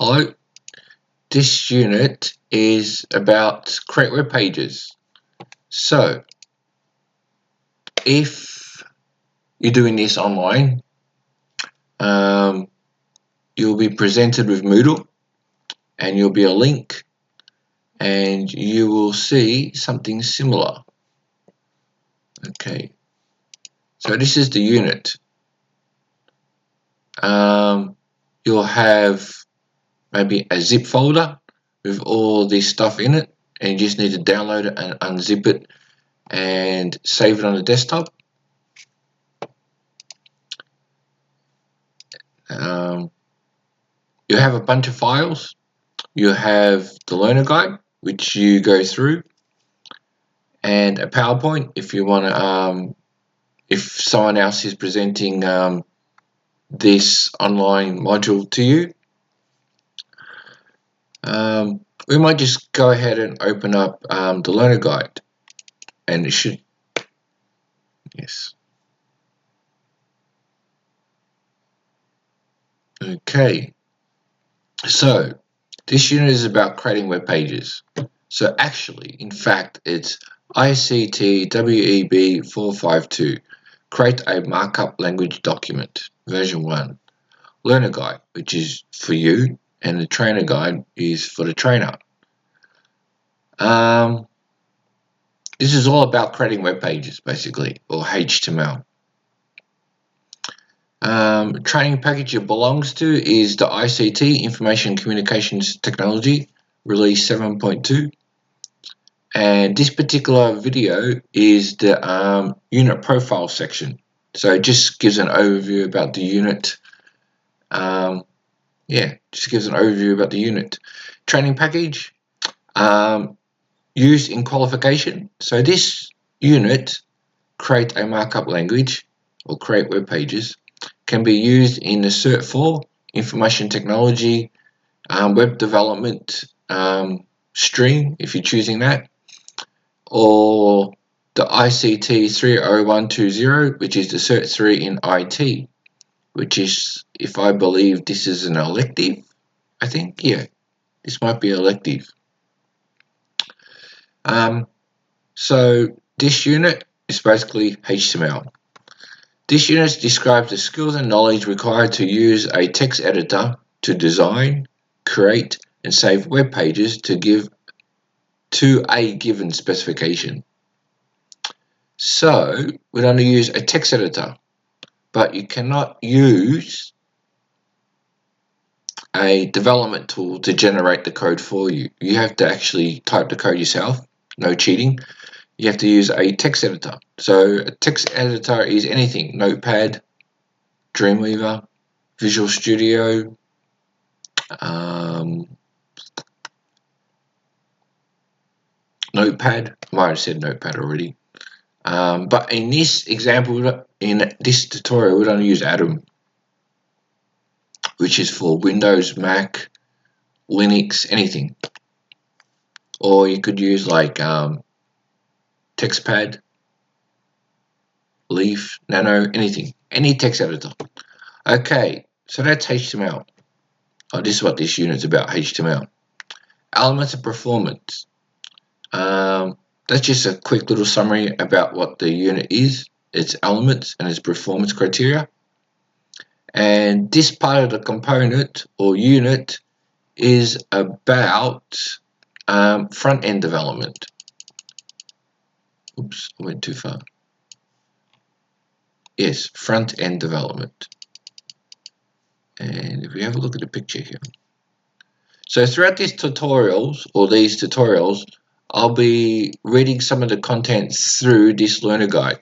Hello, this unit is about create web pages. So if you're doing this online, you'll be presented with Moodle and you'll be a link and you will see something similar. Okay, so this is the unit. You'll have maybe a zip folder with all this stuff in it, and you just need to download it and unzip it and save it on the desktop. You have a bunch of files. You have the learner guide, which you go through, and a PowerPoint if you want to. If someone else is presenting this online module to you. We might just go ahead and open up the learner guide, and it should, yes. Okay, so this unit is about creating web pages. So actually, in fact, it's ICTWEB452 Create a Markup Language Document, version 1. Learner guide, which is for you, and the trainer guide is for the trainer. This is all about creating web pages, basically, or HTML. Training package it belongs to is the ICT, Information Communications Technology, release 7.2. And this particular video is the unit profile section. So it just gives an overview about the unit. Just gives an overview about the unit. Training package used in qualification. So this unit, create a markup language or create web pages, can be used in the Cert 4, Information Technology, Web Development stream, if you're choosing that, or the ICT 30120, which is the Cert 3 in IT, which is, if I believe this is an elective, I think, yeah, this might be elective. So this unit is basically HTML. This unit describes the skills and knowledge required to use a text editor to design, create, and save web pages to a given specification. So we're going to use a text editor, but you cannot use a development tool to generate the code for you. You have to actually type the code yourself, no cheating. You have to use a text editor. So a text editor is anything: Notepad, Dreamweaver, Visual Studio, Notepad. I might have said Notepad already. But in this example, in this tutorial, we're going to use Atom, which is for Windows, Mac, Linux, anything. Or you could use like TextPad, Leaf, Nano, anything. Any text editor. Okay, so that's HTML. Oh, this is what this unit's about, HTML. Elements of performance. That's just a quick little summary about what the unit is, its elements and its performance criteria. And this part of the component or unit is about front-end development. Oops, I went too far. Yes, front-end development. And if we have a look at the picture here. So throughout these tutorials, I'll be reading some of the content through this learner guide.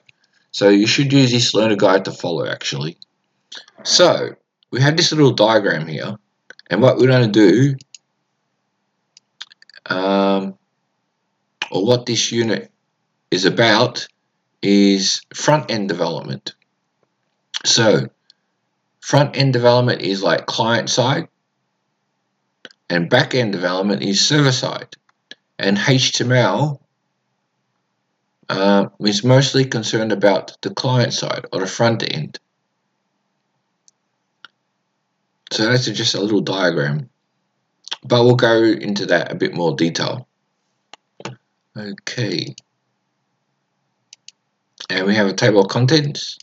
So you should use this learner guide to follow, actually. So we have this little diagram here, and what we're going to do, or what this unit is about, is front-end development. So front-end development is like client-side, and back-end development is server-side. And HTML is mostly concerned about the client side or the front end. So that's just a little diagram. but we'll go into that a bit more detail. Okay, and we have a table of contents.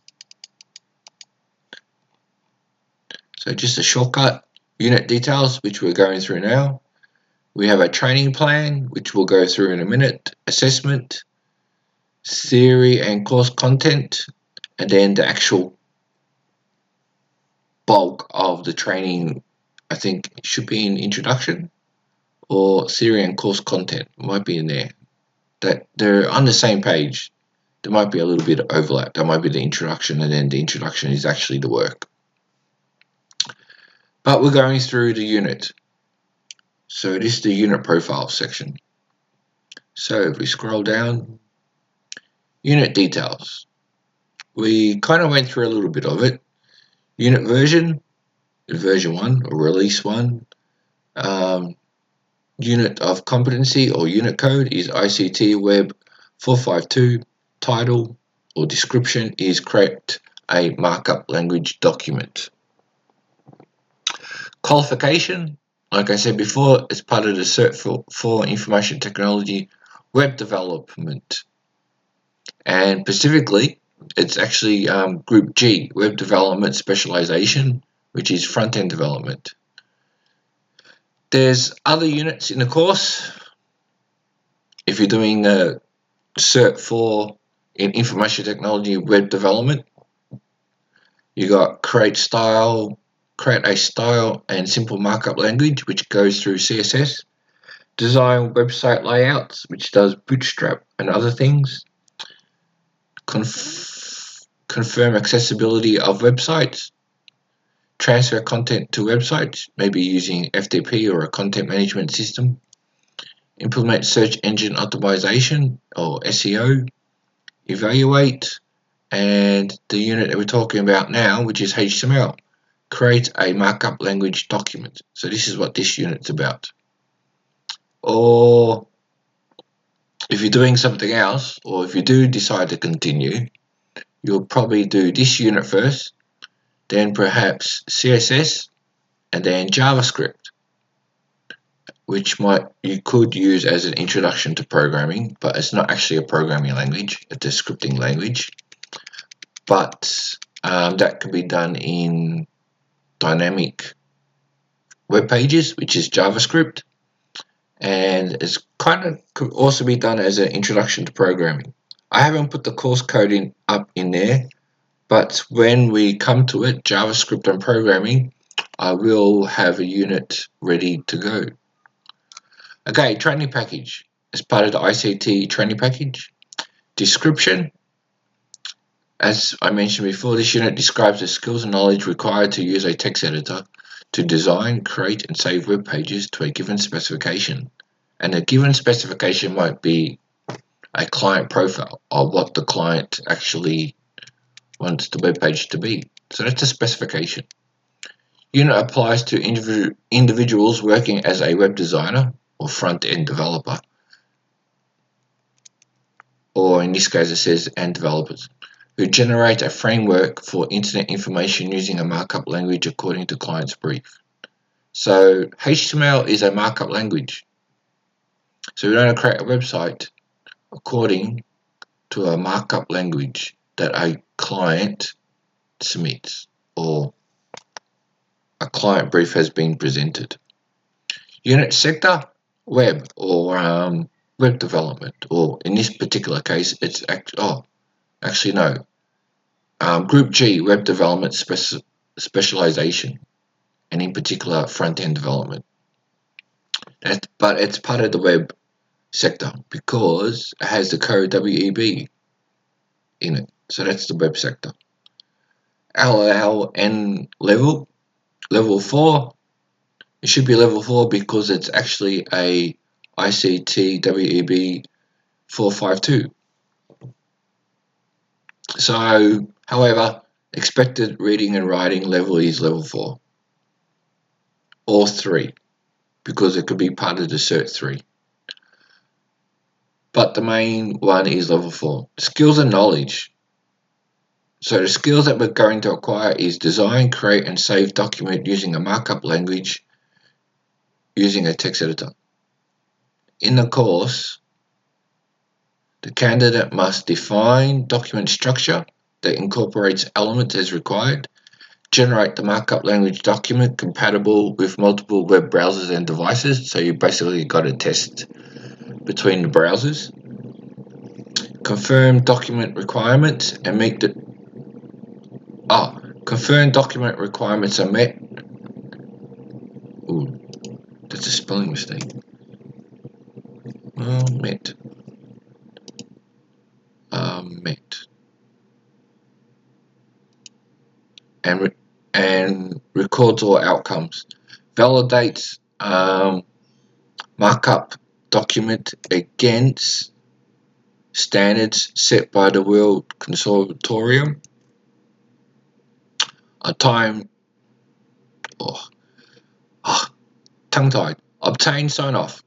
So just a shortcut, unit details, which we're going through now. We have a training plan, which we'll go through in a minute, assessment, theory and course content, and then the actual bulk of the training, I think it should be in introduction, or theory and course content might be in there. That they're on the same page. There might be a little bit of overlap. That might be the introduction, and then the introduction is actually the work. But we're going through the unit. So this is the unit profile section. So if we scroll down, unit details. We kind of went through a little bit of it. Unit version 1 or release 1. Unit of competency or unit code is ICTWEB452. Title or description is create a markup language document. Qualification, like I said before, is part of the Cert for Information Technology web development. And specifically, it's actually Group G, Web Development Specialization, which is front-end development. There's other units in the course. If you're doing the Cert for in Information Technology web development, you got create a style and simple markup language, which goes through CSS. Design website layouts, which does Bootstrap and other things. Confirm accessibility of websites. Transfer content to websites, maybe using FTP or a content management system. Implement search engine optimization or SEO. Evaluate. And the unit that we're talking about now, which is HTML. Create a markup language document. So this is what this unit's about. Or if you're doing something else, or if you do decide to continue, you'll probably do this unit first, then perhaps CSS, and then JavaScript, which you could use as an introduction to programming, but it's not actually a programming language, it's a scripting language. But that could be done in dynamic web pages, which is JavaScript, and it's could also be done as an introduction to programming. I haven't put the course code up in there, but when we come to it, JavaScript and programming, I will have a unit ready to go. Okay, training package as part of the ICT training package. Description. As I mentioned before, this unit describes the skills and knowledge required to use a text editor to design, create, and save web pages to a given specification. And a given specification might be a client profile or what the client actually wants the web page to be. So that's a specification. Unit applies to individuals working as a web designer or front-end developer. Or in this case it says and developers, who generate a framework for internet information using a markup language according to client's brief. So HTML is a markup language. So we're going to create a website according to a markup language that a client submits or a client brief has been presented. Unit sector, web or web development, or in this particular case, it's Group G, web development specialization, and in particular front-end development. But it's part of the web sector because it has the code WEB in it. So that's the web sector. LLN level 4. It should be level 4 because it's actually a ICTWEB452. So, however, expected reading and writing level is level 4 or 3 because it could be part of the Cert 3. But the main one is level 4. Skills and knowledge. So the skills that we're going to acquire is design, create, and save document using a markup language using a text editor. In the course, the candidate must define document structure that incorporates elements as required, generate the markup language document compatible with multiple web browsers and devices. So you basically got to test between the browsers. Confirm document requirements and make the confirm document requirements are met. Ooh, that's a spelling mistake. Met. Met. And records all outcomes. Validates markup document against standards set by the World Consortium. Tongue-tied. Obtain sign-off.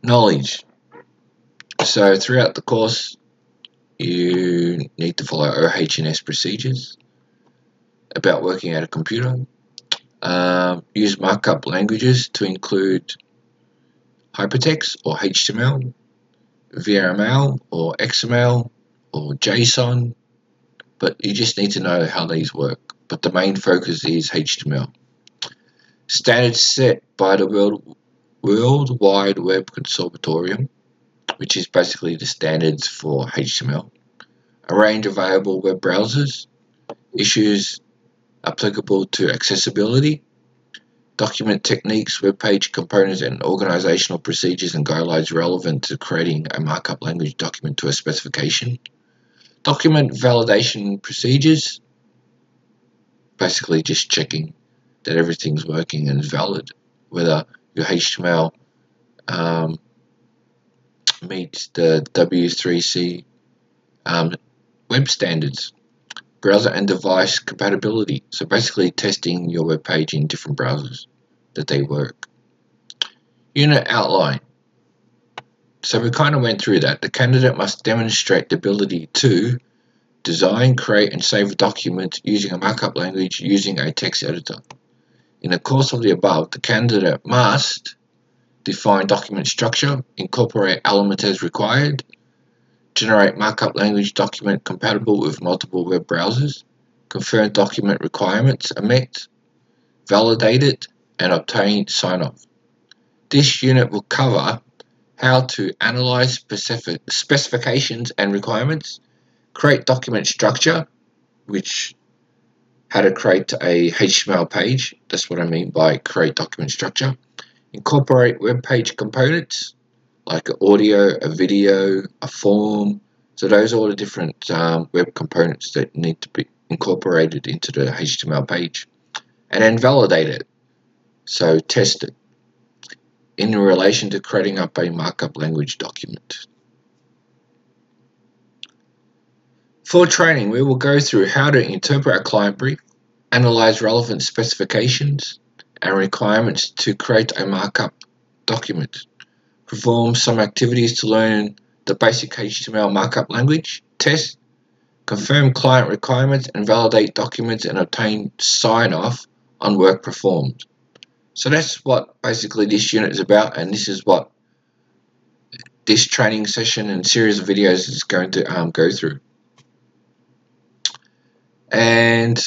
Knowledge. So throughout the course, you need to follow OH&S procedures about working at a computer. Use markup languages to include hypertext or HTML, VRML or XML or JSON, but you just need to know how these work. But the main focus is HTML. Standards set by the World Wide Web Consortium, which is basically the standards for HTML. A range of available web browsers. Issues applicable to accessibility. Document techniques, web page components, and organizational procedures and guidelines relevant to creating a markup language document to a specification. Document validation procedures, basically just checking that everything's working and is valid, whether your HTML meets the W3C web standards. Browser and device compatibility, so basically testing your web page in different browsers that they work. Unit outline. So we kind of went through that. The candidate must demonstrate the ability to design, create, and save a document using a markup language using a text editor. In the course of the above, the candidate must define document structure, incorporate elements as required, generate markup language document compatible with multiple web browsers, confirm document requirements are met, validate it, and obtain sign-off. This unit will cover how to analyze specifications and requirements, create document structure, which how to create a HTML page. That's what I mean by create document structure. Incorporate web page components like an audio, a video, a form. So those are all the different web components that need to be incorporated into the HTML page. And then validate it. So test it in relation to creating up a markup language document. For training, we will go through how to interpret a client brief, analyze relevant specifications and requirements to create a markup document, perform some activities to learn the basic HTML markup language, test, confirm client requirements and validate documents and obtain sign-off on work performed. So that's what basically this unit is about, and this is what this training session and series of videos is going to go through. And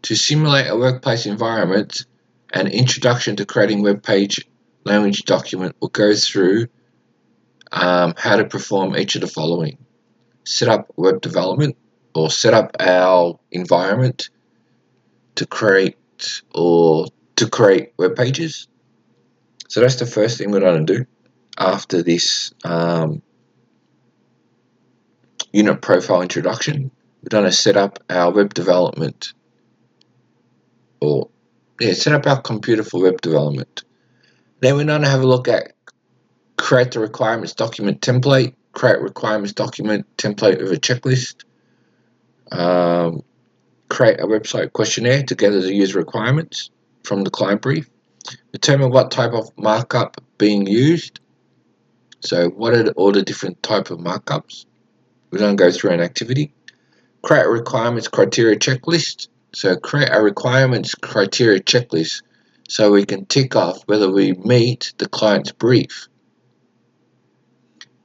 to simulate a workplace environment, an introduction to creating web page language document will go through how to perform each of the following. Set up web development, or set up our environment to create web pages. So that's the first thing we're going to do after this unit profile introduction. We're going to set up our web development, set up our computer for web development. Then we're going to have a look at create the requirements document template, create requirements document template with a checklist, create a website questionnaire to gather the user requirements from the client brief, determine what type of markup being used. So what are all the different type of markups? We're going to go through an activity. Create a requirements criteria checklist. So create a requirements criteria checklist so we can tick off whether we meet the client's brief.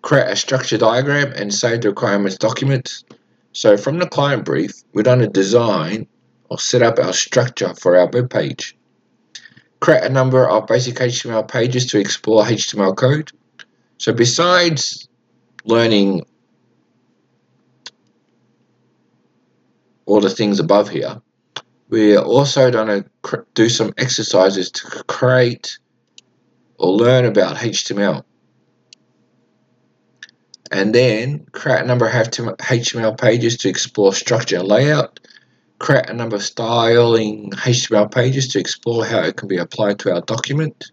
Create a structure diagram and save the requirements document. So from the client brief, we're going to design or set up our structure for our web page. Create a number of basic HTML pages to explore HTML code. So besides learning all the things above here, we are also going to do some exercises to create or learn about HTML. And then create a number of HTML pages to explore structure and layout. Create a number of styling HTML pages to explore how it can be applied to our document.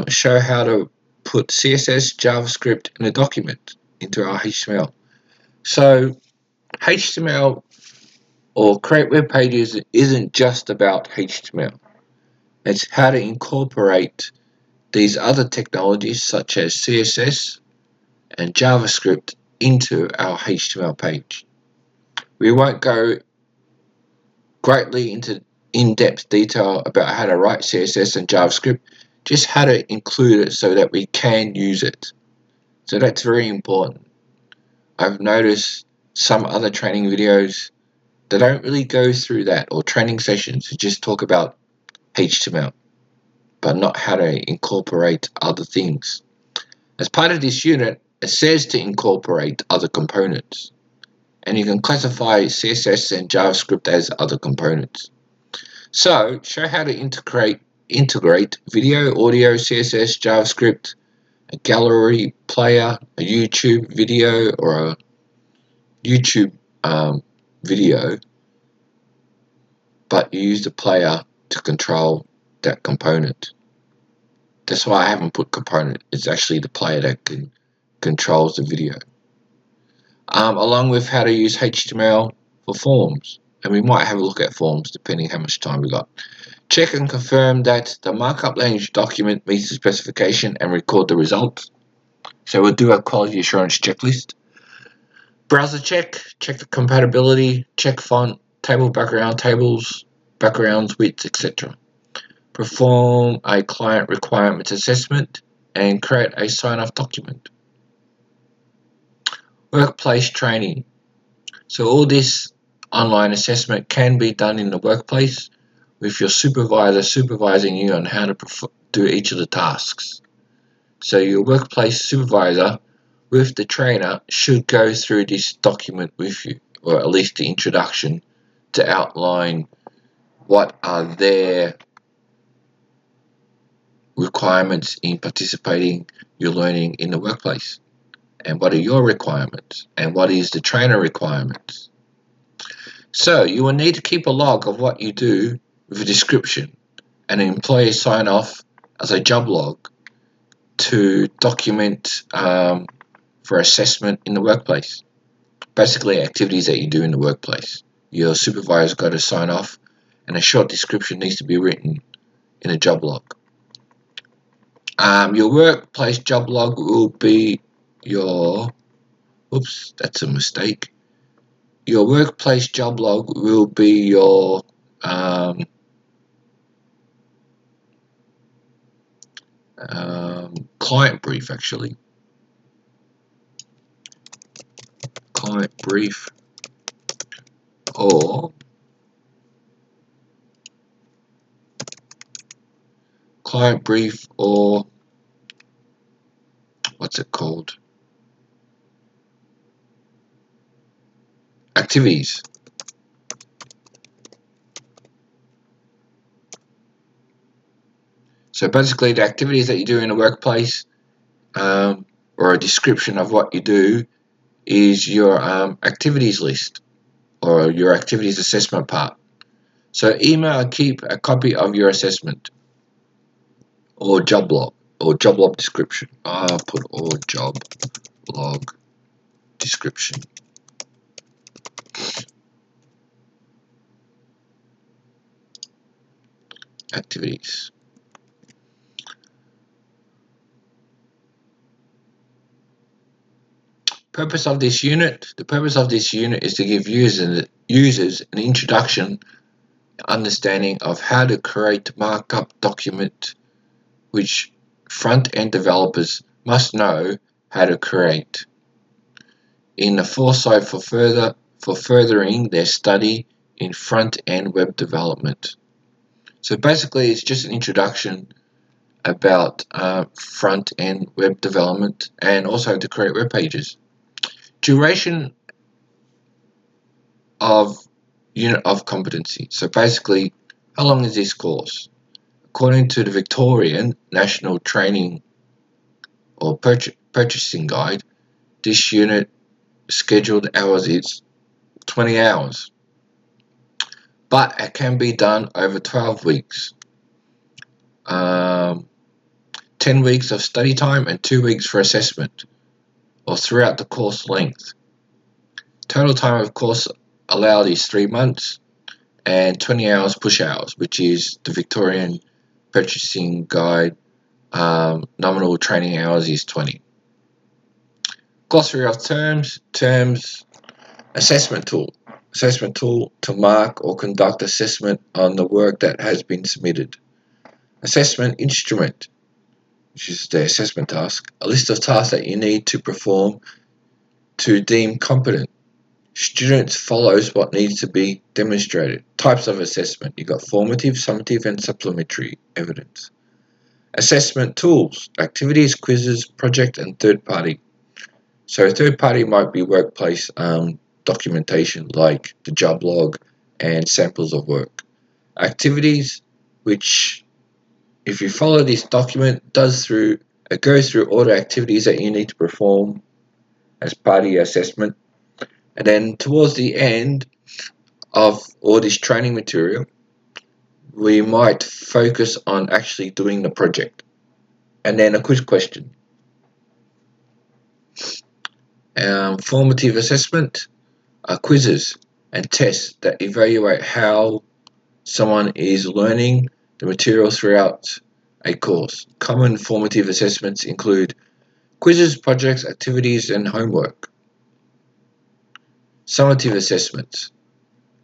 Show how to put CSS, JavaScript in a document into our HTML. So HTML or create web pages isn't just about HTML. It's how to incorporate these other technologies such as CSS and JavaScript into our HTML page. We won't go greatly into in-depth detail about how to write CSS and JavaScript, just how to include it so that we can use it. So that's very important. I've noticed some other training videos that don't really go through that, or training sessions that just talk about HTML, but not how to incorporate other things. As part of this unit, it says to incorporate other components, and you can classify CSS and JavaScript as other components. So, show how to integrate video, audio, CSS, JavaScript, a gallery player, a YouTube video, or a YouTube video, but you use the player to control that component. That's why I haven't put component. It's actually the player that controls the video. Along with how to use HTML for forms. And we might have a look at forms depending how much time we got. Check and confirm that the markup language document meets the specification and record the results. So we'll do a quality assurance checklist. Browser check the compatibility, check font, table background, tables, backgrounds, width, etc. Perform a client requirements assessment and create a sign-off document. Workplace training. So all this online assessment can be done in the workplace with your supervisor supervising you on how to do each of the tasks. So your workplace supervisor with the trainer should go through this document with you, or at least the introduction, to outline what are their requirements in participating your learning in the workplace, and what are your requirements, and what is the trainer requirements. So you will need to keep a log of what you do with a description and an employee sign off as a job log to document for assessment in the workplace. Basically activities that you do in the workplace. Your supervisor's got to sign off, and a short description needs to be written in a job log. Your workplace job log will be your, oops, that's a mistake. Your workplace job log will be your client brief, actually. Client brief, or client brief, or what's it called? Activities. So basically the activities that you do in the workplace, or a description of what you do, is your activities list or your activities assessment part. So email and keep a copy of your assessment or job log description. I'll put or job log description. Activities. Purpose of this unit. The purpose of this unit is to give users an introduction understanding of how to create markup document, which front-end developers must know how to create, in the foresight for furthering their study in front-end web development. So basically, it's just an introduction about front-end web development and also to create web pages. Duration of unit of competency. So basically, how long is this course? According to the Victorian National Training or Purchasing Guide, this unit scheduled hours is 20 hours, but it can be done over 12 weeks. 10 weeks of study time and 2 weeks for assessment, or throughout the course length. Total time of course allowed is 3 months and 20 hours push hours, which is the Victorian Purchasing Guide. Nominal training hours is 20. Glossary of terms. Assessment tool to mark or conduct assessment on the work that has been submitted. Assessment instrument, which is the assessment task, a list of tasks that you need to perform to deem competent. Students follows what needs to be demonstrated. Types of assessment, you've got formative, summative and supplementary evidence. Assessment tools, activities, quizzes, project and third party. So third party might be workplace documentation like the job log and samples of work. Activities, which if you follow this document, it goes through all the activities that you need to perform as part of your assessment. And then towards the end of all this training material, we might focus on actually doing the project. And then a quiz question. Formative assessment are quizzes and tests that evaluate how someone is learning the material throughout a course. Common formative assessments include quizzes, projects, activities, and homework. Summative assessments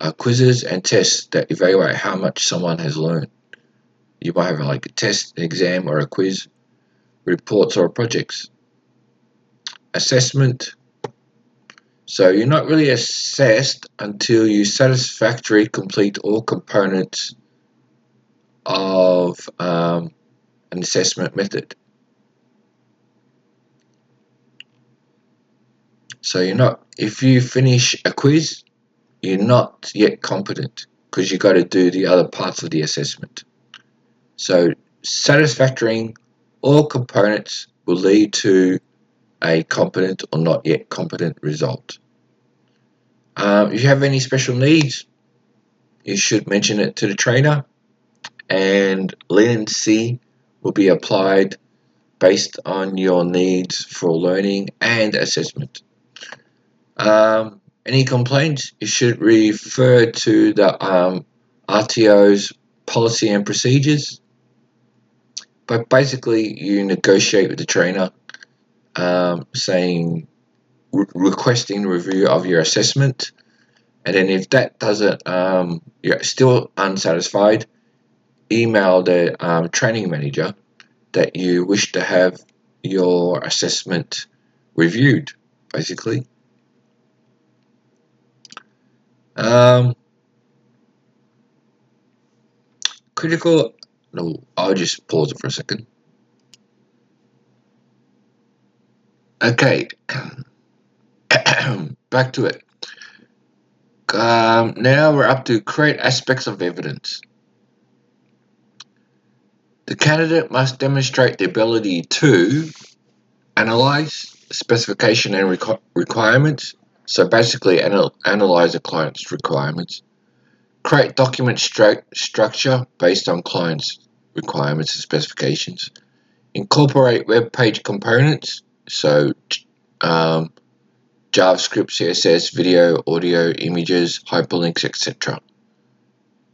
are quizzes and tests that evaluate how much someone has learned. You might have like a test, an exam, or a quiz, reports, or projects. Assessment. So you're not really assessed until you satisfactorily complete all components of an assessment method. So if you finish a quiz, you're not yet competent because you got to do the other parts of the assessment. So satisfactoring all components will lead to a competent or not yet competent result. If you have any special needs, you should mention it to the trainer, and leniency will be applied based on your needs for learning and assessment. Any complaints, you should refer to the RTO's policy and procedures. But basically, you negotiate with the trainer, requesting review of your assessment, and then if that doesn't, you're still unsatisfied, email the training manager that you wish to have your assessment reviewed, basically. I'll just pause it for a second. Okay, back to it. Now we're up to create aspects of evidence. The candidate must demonstrate the ability to analyze specification and requirements. So basically, analyze the client's requirements. Create document structure based on client's requirements and specifications. Incorporate web page components. So JavaScript, CSS, video, audio, images, hyperlinks, etc.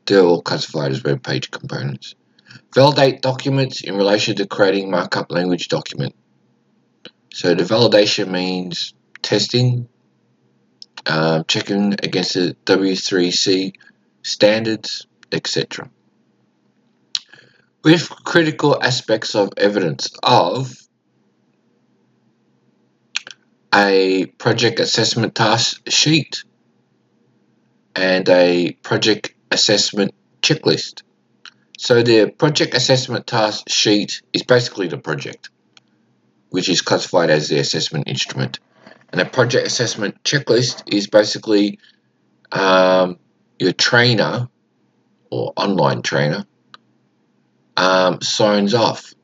They're all classified as web page components. Validate documents in relation to creating markup language document. So the validation means testing, checking against the W3C standards, etc. With critical aspects of evidence of a project assessment task sheet and a project assessment checklist. So the project assessment task sheet is basically the project, which is classified as the assessment instrument. And a project assessment checklist is basically your trainer or online trainer signs off,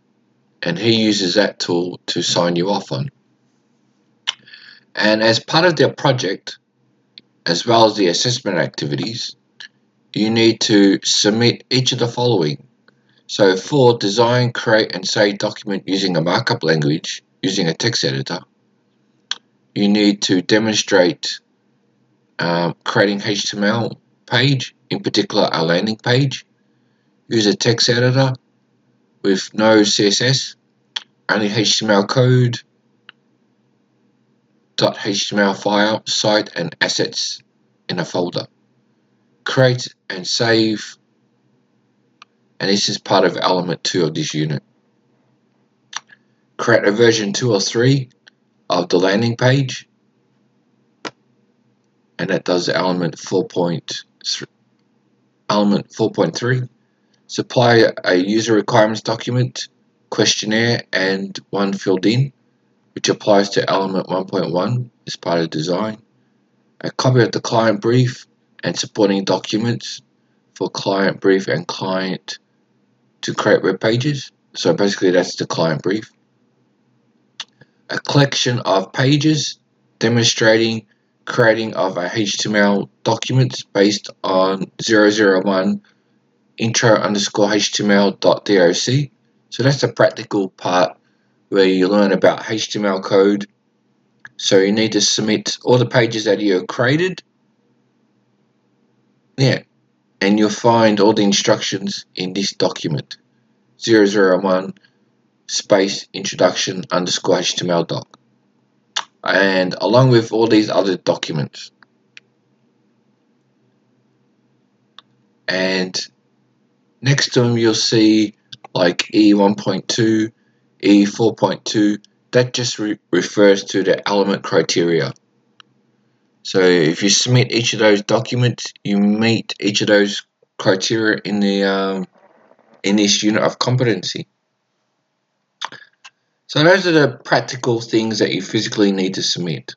and he uses that tool to sign you off on. And as part of their project, as well as the assessment activities, you need to submit each of the following. So for design, create and save document using a markup language using a text editor, you need to demonstrate creating HTML page, in particular a landing page. Use a text editor with no CSS, only HTML code, .html file, site and assets in a folder. Create and save, and this is part of element 2 of this unit. Create a version 2 or 3 of the landing page, and that does element 4.3. Supply a user requirements document, questionnaire and one filled in, which applies to element 1.1 as part of design. A copy of the client brief and supporting documents for client brief and client to create web pages. So basically that's the client brief. A collection of pages demonstrating creating of a HTML document based on 001 intro_html.doc. So that's the practical part where you learn about HTML code. So you need to submit all the pages that you have created. Yeah, and you'll find all the instructions in this document, 001 space introduction underscore HTML doc, and along with all these other documents. And next to them you'll see like E1.2, E4.2, that just refers to the element criteria. So if you submit each of those documents, you meet each of those criteria in the in this unit of competency. So those are the practical things that you physically need to submit,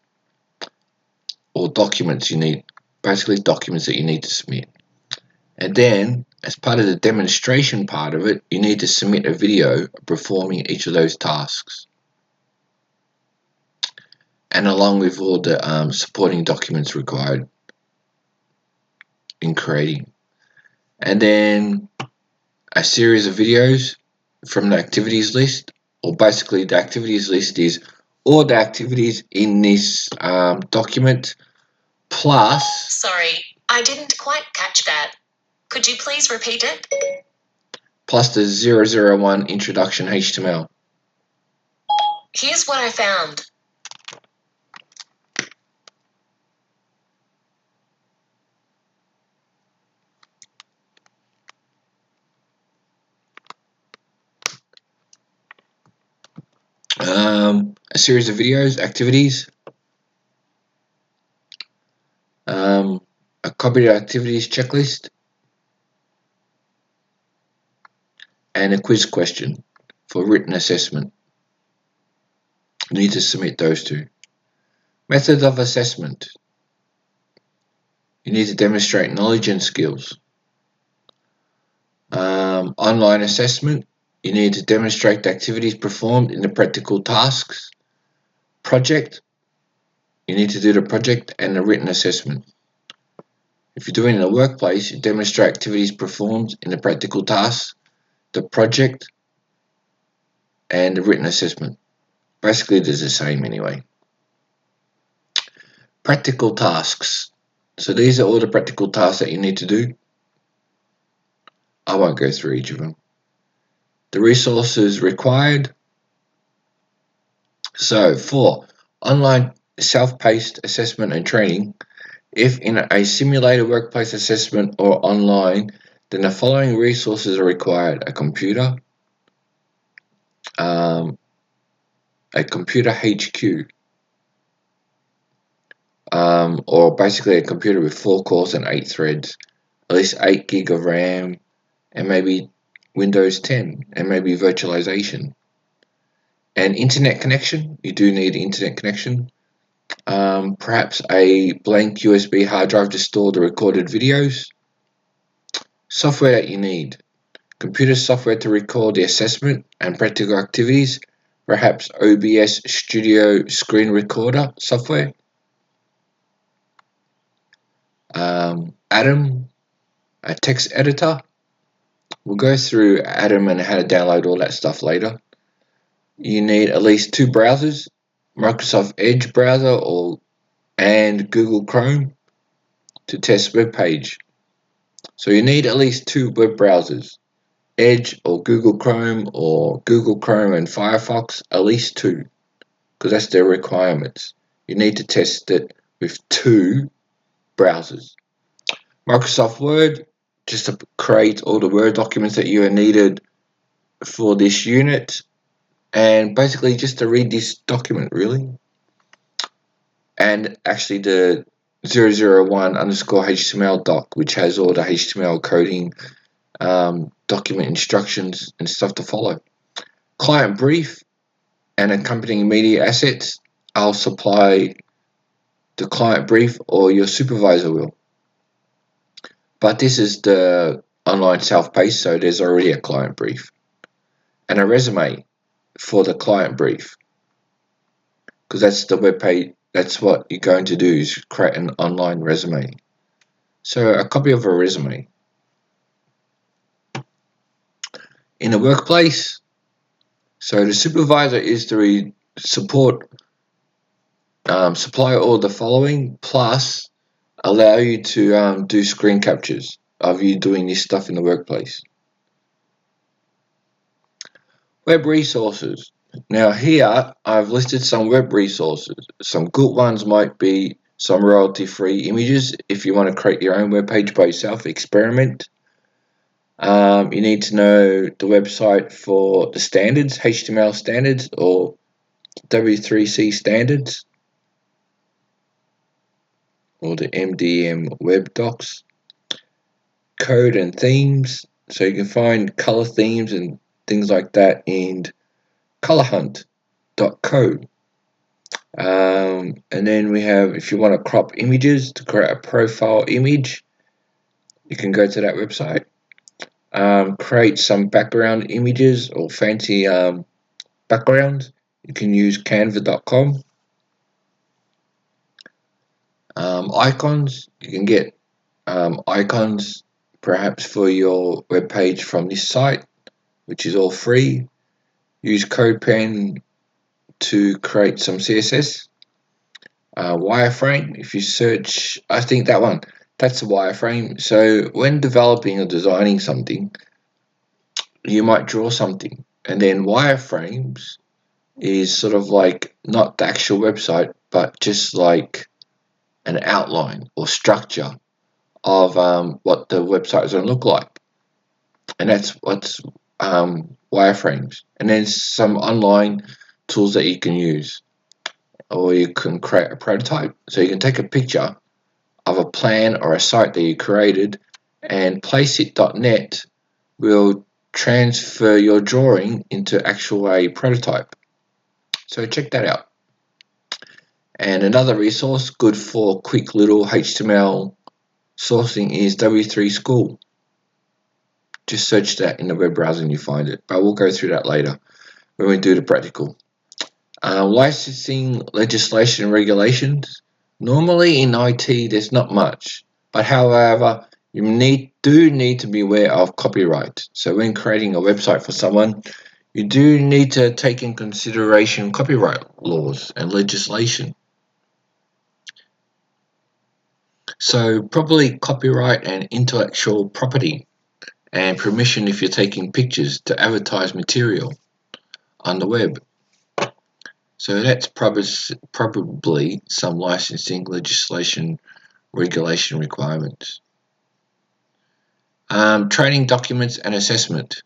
or documents you need, basically documents that you need to submit. And then, as part of the demonstration part of it, you need to submit a video performing each of those tasks, and along with all the supporting documents required in creating. And then a series of videos from the activities list, or basically the activities list is all the activities in this document plus... Sorry, I didn't quite catch that. Could you please repeat it? Plus the 001 introduction HTML. Here's what I found. A series of videos, activities, a copy of the activities checklist, and a quiz question for written assessment. You need to submit those two. Method of assessment. You need to demonstrate knowledge and skills. Online assessment. You need to demonstrate the activities performed in the practical tasks. Project. You need to do the project and the written assessment. If you're doing it in a workplace, you demonstrate activities performed in the practical tasks, the project, and the written assessment. Basically, they're the same anyway. Practical tasks. So these are all the practical tasks that you need to do. I won't go through each of them. The resources required. So for online self-paced assessment and training, if in a simulated workplace assessment or online, then the following resources are required: a computer HQ, or basically a computer with 4 cores and 8 threads, at least 8 gig of RAM, and maybe Windows 10, and maybe virtualization. An internet connection, you do need internet connection. Perhaps a blank USB hard drive to store the recorded videos. Software that you need: computer software to record the assessment and practical activities, perhaps OBS Studio Screen Recorder software. Atom, a text editor. We'll go through Atom and how to download all that stuff later. You need at least 2 browsers, Microsoft Edge browser and Google Chrome to test web page. So you need at least 2 web browsers, Edge or Google Chrome and Firefox, at least 2, because that's their requirements. You need to test it with 2 browsers. Microsoft Word, just to create all the Word documents that you are needed for this unit, and basically just to read this document, really. And actually the 001_HTML doc, which has all the HTML coding, document instructions and stuff to follow. Client brief and accompanying media assets. I'll supply the client brief, or your supervisor will. But this is the online self-paced, so there's already a client brief. And a resume for the client brief, because that's the web page. That's what you're going to do, is create an online resume. So a copy of a resume. In a workplace, so the supervisor is to supply all the following, plus allow you to do screen captures of you doing this stuff in the workplace. Web resources. Now here I've listed some web resources. Some good ones might be some royalty-free images if you want to create your own web page by yourself, experiment. You need to know the website for the standards, HTML standards or W3C standards, or the MDM web docs. Code and themes, so you can find color themes and things like that in colorhunt.co. And then we have, if you want to crop images to create a profile image, you can go to that website. Create some background images or fancy backgrounds, you can use canva.com. Icons, you can get icons perhaps for your web page from this site, which is all free. Use CodePen to create some CSS. Wireframe, if you search, I think that's a wireframe. So when developing or designing something, you might draw something, and then wireframes is sort of like not the actual website, but just like an outline or structure of what the website is going to look like, and that's what's wireframes. And then some online tools that you can use, or you can create a prototype. So you can take a picture of a plan or a site that you created, and placeit.net will transfer your drawing into actual a prototype. So check that out. And another resource good for quick little HTML sourcing is W3 School. Just search that in the web browser and you find it, but we'll go through that later when we do the practical. Licensing legislation and regulations. Normally in IT there's not much, but however you do need to be aware of copyright. So when creating a website for someone, you do need to take in consideration copyright laws and legislation. So probably copyright and intellectual property, and permission if you're taking pictures to advertise material on the web. So that's probably some licensing legislation regulation requirements. Training documents and assessment.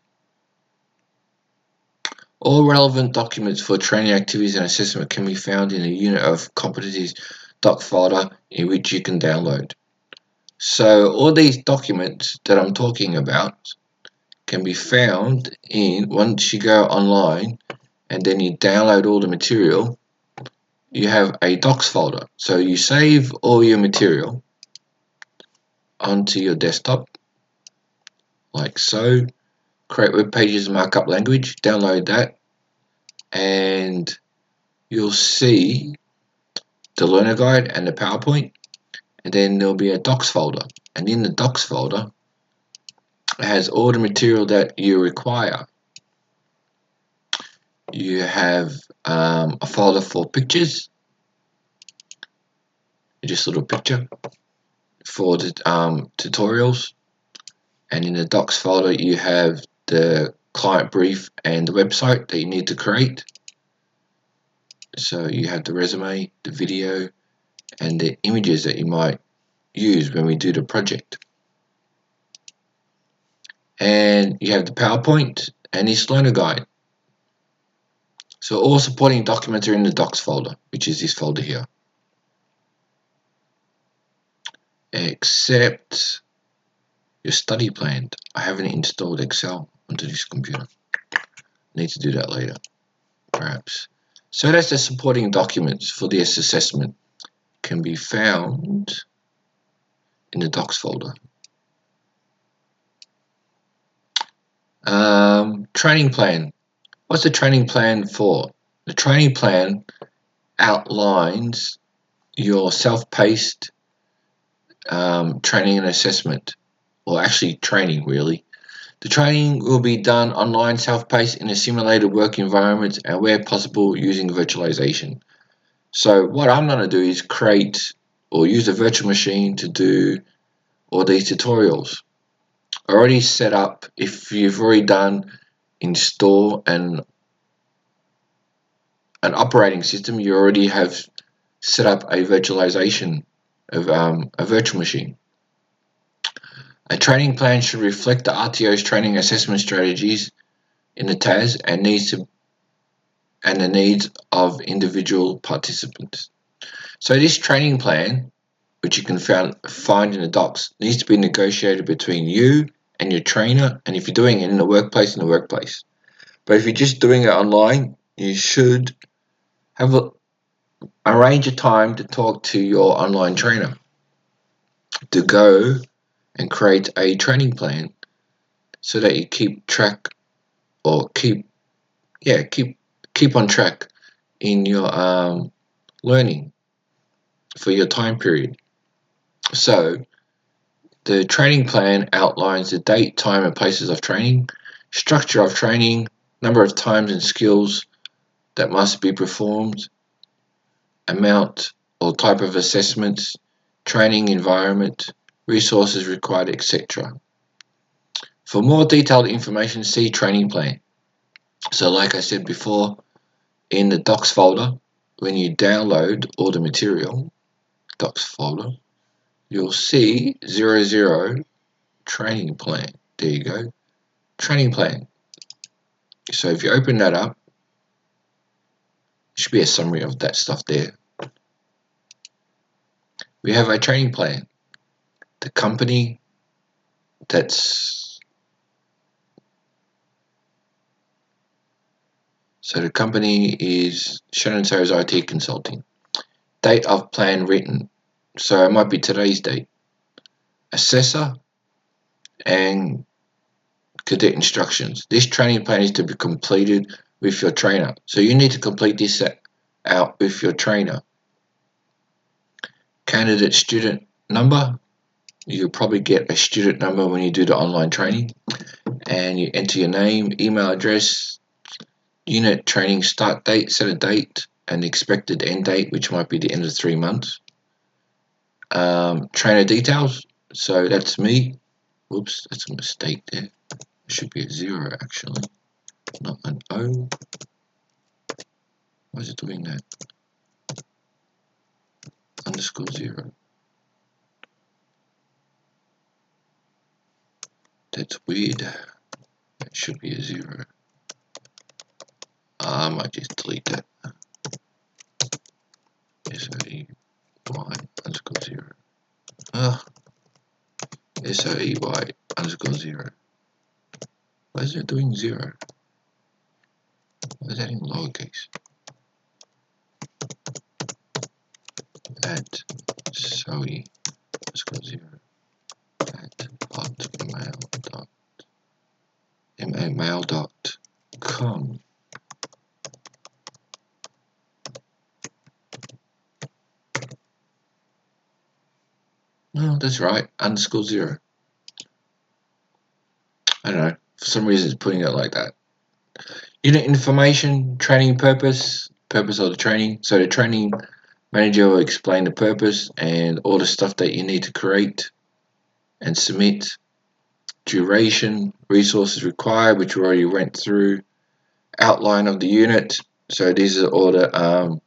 All relevant documents for training activities and assessment can be found in a unit of competencies doc folder in which you can download. So all these documents that I'm talking about can be found in, once you go online and then you download all the material, you have a docs folder. So you save all your material onto your desktop like so. Create web pages markup language, download that, and you'll see the learner guide and the PowerPoint, and then there'll be a docs folder, and in the docs folder it has all the material that you require. You have a folder for pictures, just a little picture for the tutorials, and in the docs folder you have the client brief and the website that you need to create. So you have the resume, the video, and the images that you might use when we do the project. And you have the PowerPoint and this learner guide. So all supporting documents are in the docs folder, which is this folder here. Except your study plan. I haven't installed Excel onto this computer. Need to do that later, perhaps. So that's the supporting documents for this assessment. Can be found in the docs folder. Training plan. What's the training plan for? The training plan outlines your self-paced training and assessment, or actually training really. The training will be done online, self-paced in a simulated work environment and where possible using virtualization. So what I'm going to do is create or use a virtual machine to do all these tutorials. Already set up, if you've already done install an operating system, you already have set up a virtualization of a virtual machine. A training plan should reflect the RTO's training assessment strategies in the TAS and the needs of individual participants. So this training plan, which you can find in the docs, needs to be negotiated between you and your trainer, and if you're doing it in the workplace, in the workplace. But if you're just doing it online, you should have arrange a time to talk to your online trainer to go and create a training plan so that you keep track, or keep on track in your learning for your time period. So the training plan outlines the date, time and places of training, structure of training, number of times and skills that must be performed, amount or type of assessments, training environment, resources required, etc. For more detailed information, see training plan. So like I said before, in the docs folder, when you download all the material, docs folder, you'll see 00 training plan. There you go, training plan. So if you open that up, there should be a summary of that stuff there. We have a training plan. The company the company is Shannon Sayers IT Consulting. Date of plan written. So it might be today's date. Assessor and cadet instructions. This training plan is to be completed with your trainer. So you need to complete this out with your trainer. Candidate student number. You'll probably get a student number when you do the online training. And you enter your name, email address, unit training start date, set a date, and expected end date, which might be the end of 3 months. Trainer details. So that's me. Whoops, that's a mistake there. It should be a 0 actually, not an O. Why is it doing that? _0. That's weird. That should be a 0. I might just delete that. SOEY underscore 0. SOEY underscore 0. Why is it doing 0? Why is that in lowercase? At SOEY underscore 0 at hotmail.com. No, that's right, underscore 0. I don't know, for some reason it's putting it like that. Unit information, training purpose of the training. So the training manager will explain the purpose and all the stuff that you need to create and submit. Duration, resources required, which we already went through. Outline of the unit. So these are all the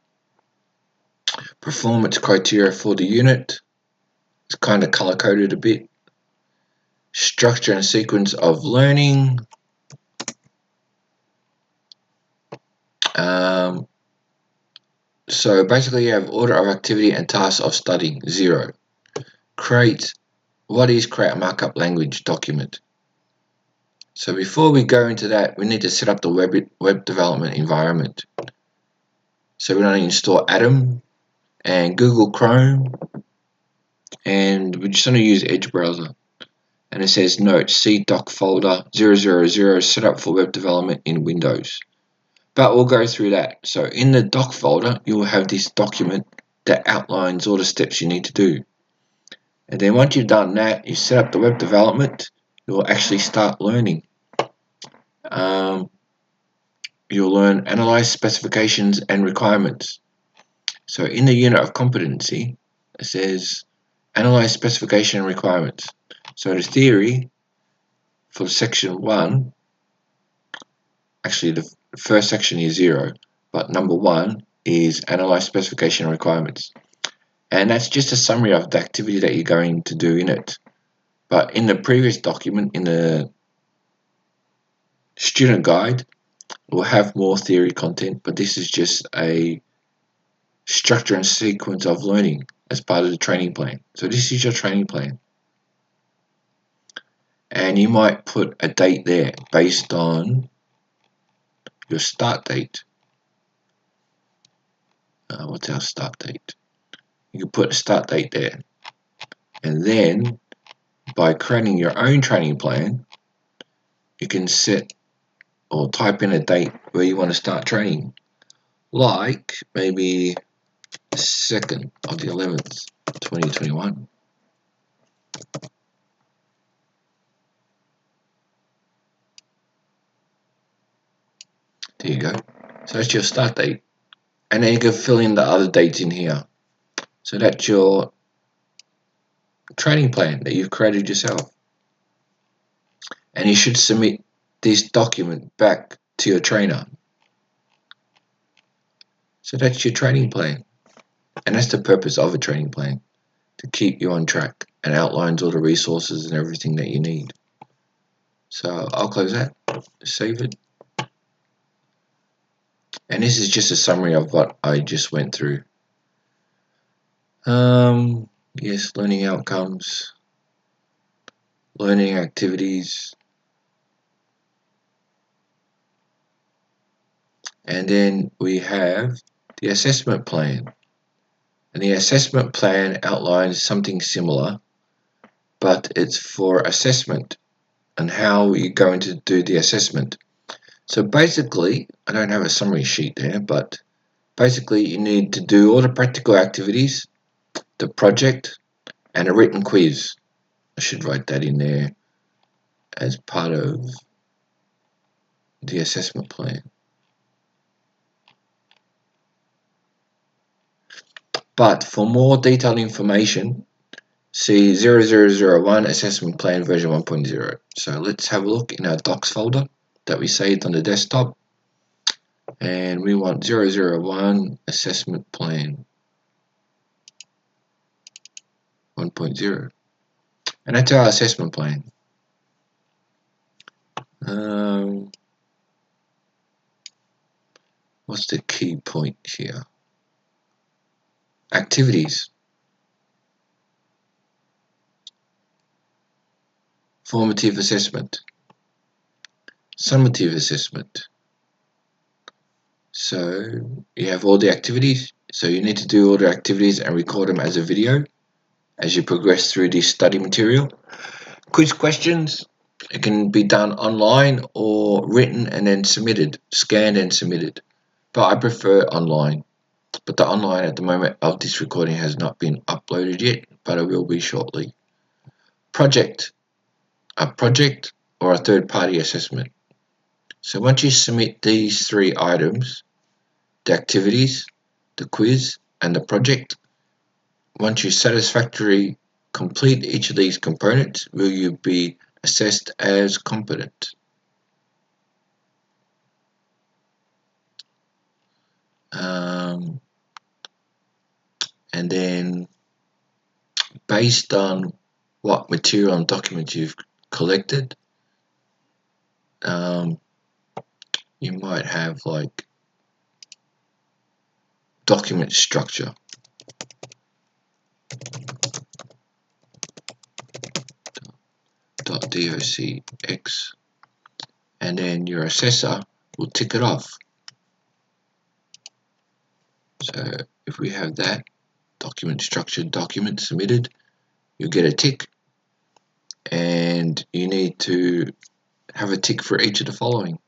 performance criteria for the unit. It's kind of color coded a bit. Structure and sequence of learning. So basically you have order of activity and tasks of studying, 0. What is create a markup language document? So before we go into that, we need to set up the web development environment. So we're going to install Atom and Google Chrome, and we're just going to use Edge browser. And it says note, see doc folder 000 set up for web development in Windows. But we'll go through that. So in the doc folder, you will have this document that outlines all the steps you need to do. And then once you've done that, you set up the web development, you will actually start learning. You'll learn analyze specifications and requirements. So in the unit of competency, it says analyze specification and requirements. So the theory for section 1, actually the first section is 0, but number 1 is analyze specification and requirements. And that's just a summary of the activity that you're going to do in it. But in the previous document, in the student guide, we'll have more theory content, but this is just a structure and sequence of learning as part of the training plan. So this is your training plan. And you might put a date there based on your start date. What's our start date? You can put a start date there. And then by creating your own training plan, you can set or type in a date where you want to start training. Like maybe 2nd of the 11th, 2021. There you go. So that's your start date. And then you can fill in the other dates in here. So that's your training plan that you've created yourself. And you should submit this document back to your trainer. So that's your training plan. And that's the purpose of a training plan, to keep you on track and outlines all the resources and everything that you need. So I'll close that, save it. And this is just a summary of what I just went through. Yes, learning outcomes, learning activities, and then we have the assessment plan. And the assessment plan outlines something similar, but it's for assessment and how you're going to do the assessment. So basically, I don't have a summary sheet there, but basically you need to do all the practical activities, the project, and a written quiz. I should write that in there as part of the assessment plan. But for more detailed information, see 0001 assessment plan version 1.0. So let's have a look in our docs folder that we saved on the desktop. And we want 001 assessment plan 1.0. And that's our assessment plan. What's the key point here? Activities. Formative assessment. Summative assessment. So you have all the activities. So you need to do all the activities and record them as a video as you progress through this study material. Quiz questions. It can be done online or written and then submitted, scanned and submitted. But I prefer online. But the online at the moment of this recording has not been uploaded yet, but it will be shortly. Project. A project or a third-party assessment. So once you submit these 3 items, the activities, the quiz, and the project, once you satisfactorily complete each of these components, will you be assessed as competent. And then based on what material and documents you've collected, you might have like document structure. .docx, and then your assessor will tick it off. So if we have that document structure, document submitted, you get a tick, and you need to have a tick for each of the following.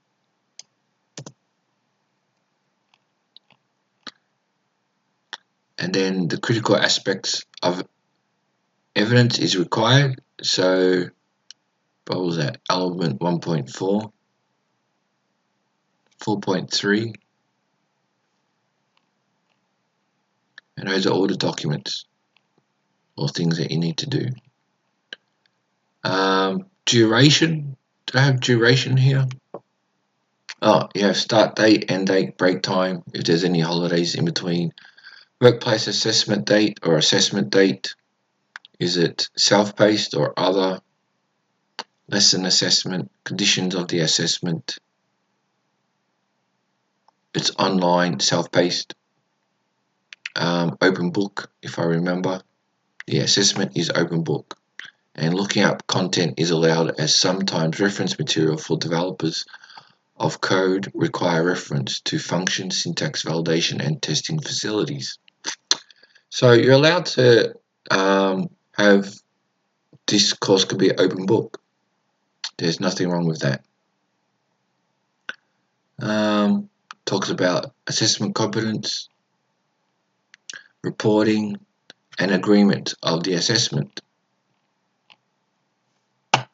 And then the critical aspects of evidence is required. So what was that? Element 1.4, 4.3, and those are all the documents or things that you need to do. Duration. Do I have duration here? Oh, you have start date, end date, break time, if there's any holidays in between. Workplace assessment date or assessment date. Is it self-paced or other? Lesson assessment, conditions of the assessment. It's online, self-paced. Open book, if I remember. The assessment is open book. And looking up content is allowed, as sometimes reference material for developers of code require reference to function, syntax validation, and testing facilities. So you're allowed to have this course could be open book. There's nothing wrong with that. Talks about assessment competence, reporting, and agreement of the assessment.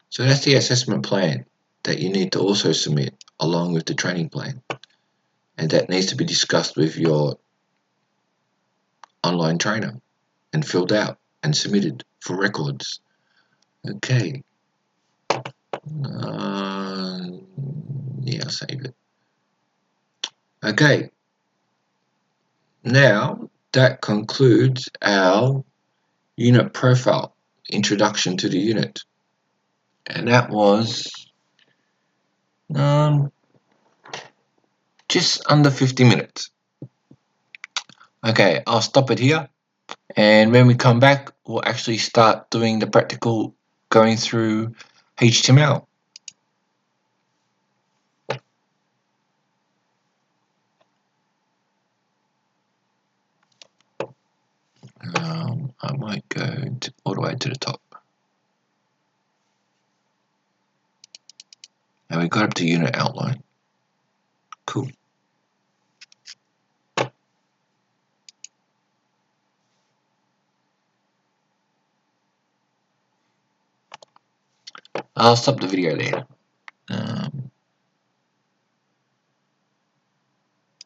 So that's the assessment plan that you need to also submit along with the training plan, and that needs to be discussed with your online trainer and filled out and submitted for records. Okay. Yeah, save it. Okay. Now that concludes our unit profile, introduction to the unit, and that was just under 50 minutes. Okay, I'll stop it here, and when we come back, we'll actually start doing the practical, going through HTML. I might go all the way to the top. And we got up to unit outline. Cool. I'll stop the video there.